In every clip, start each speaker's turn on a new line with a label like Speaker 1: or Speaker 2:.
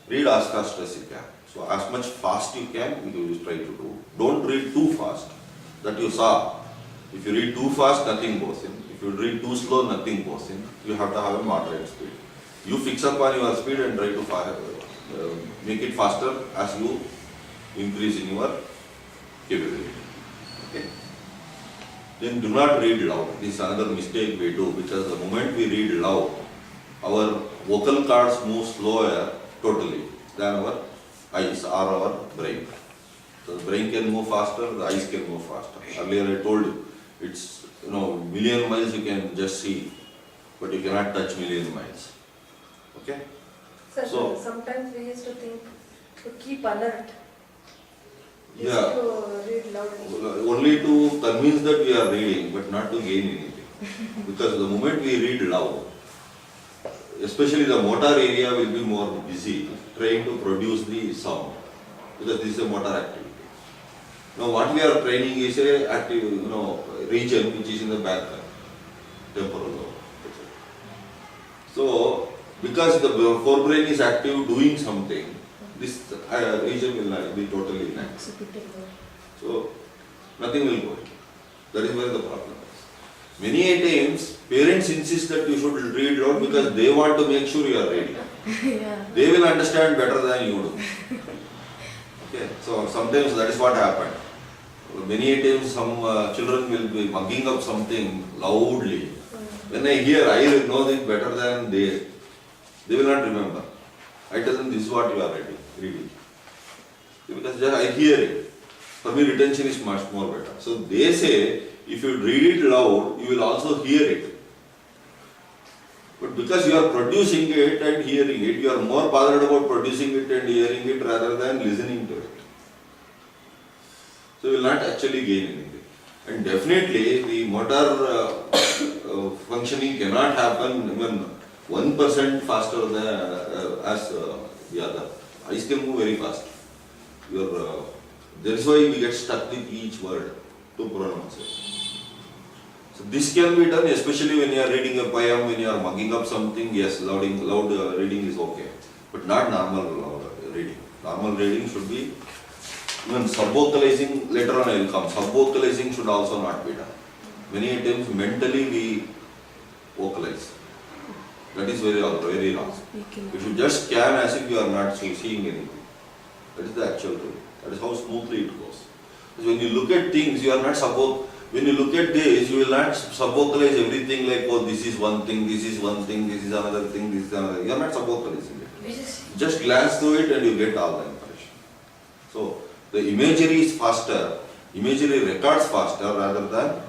Speaker 1: Read as fast as you can. So as much fast you can, you try to do. Don't read too fast. That you saw. If you read too fast, nothing goes in. If you read too slow, nothing goes in. You have to have a moderate speed. You fix up on your speed and try to make it faster as you increase in your capability. Okay? Then do not read loud. This is another mistake we do, because the moment we read loud, our vocal cords move slower totally than our eyes or our brain. So the brain can move faster, the eyes can move faster. Earlier I told you, it's million miles you can just see, but you cannot touch million miles. Okay?
Speaker 2: Sir,
Speaker 1: So-
Speaker 2: sometimes we used to think to keep alert. We used
Speaker 1: Yeah.
Speaker 2: to read loudly.
Speaker 1: Only to convince that we are reading, but not to gain anything. Because the moment we read loud, especially the motor area will be more busy trying to produce the sound, because this is a motor activity. Now what we are training is a active, region which is in the back temporal lobe. So because the forebrain is active doing something, this region will not be totally inactive. So nothing will go in. That is where the problem is. Many a times parents insist that you should read loud because they want to make sure you are reading.
Speaker 2: Yeah.
Speaker 1: They will understand better than you do. Okay, so sometimes that is what happened. Many a times some children will be mugging up something loudly. When I hear, I will know it better than they will not remember. I tell them this is what you are reading. Because just I hear it. For me retention is much more better. So they say if you read it loud, you will also hear it. But because you are producing it and hearing it, you are more bothered about producing it and hearing it rather than listening to it. So you will not actually gain anything. And definitely the motor functioning cannot happen even 1% faster than as the other. Eyes can move very fast. That is why we get stuck with each word to pronounce it. So this can be done, especially when you are reading a poem, when you are mugging up something. Yes, loud reading is okay, but not normal loud reading. Normal reading should be, even sub-vocalizing, later on I will come, sub-vocalizing should also not be done. Many times mentally we vocalize. That is very wrong. You should just scan as if you are not seeing anything. That is the actual thing. That is how smoothly it goes. Because when you look at things, you are not when you look at this, you will not sub-vocalize everything like, oh, this is one thing, this is one thing, this is another thing, this is another thing. You are not sub-vocalizing it. Just glance through it and you get all the information. So the imagery is faster, imagery records faster rather than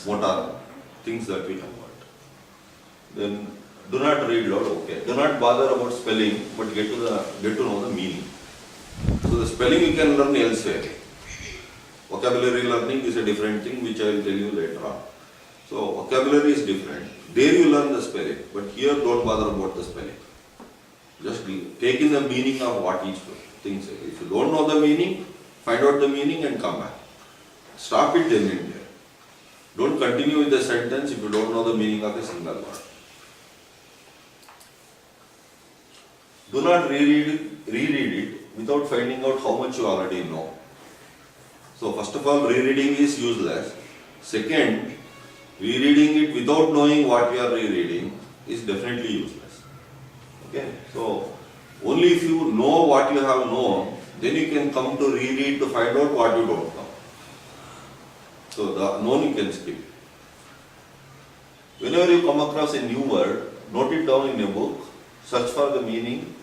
Speaker 1: what are things that we convert. Then do not read loud, okay. Do not bother about spelling, but get to know the meaning. So the spelling you can learn elsewhere. Vocabulary learning is a different thing which I will tell you later on. So vocabulary is different. There you learn the spelling, but here don't bother about the spelling. Just take in the meaning of what each thing says. If you don't know the meaning, find out the meaning and come back. Stop it then and there. Don't continue with the sentence if you don't know the meaning of a single word. Do not reread it without finding out how much you already know. So first of all, rereading is useless. Second, rereading it without knowing what you are rereading is definitely useless. Okay, so only if you know what you have known, then you can come to reread to find out what you don't know. So the known you can skip. Whenever you come across a new word, note it down in a book, search for the meaning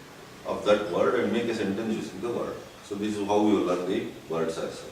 Speaker 1: of that word and make a sentence using the word. So this is how you learn the words as such.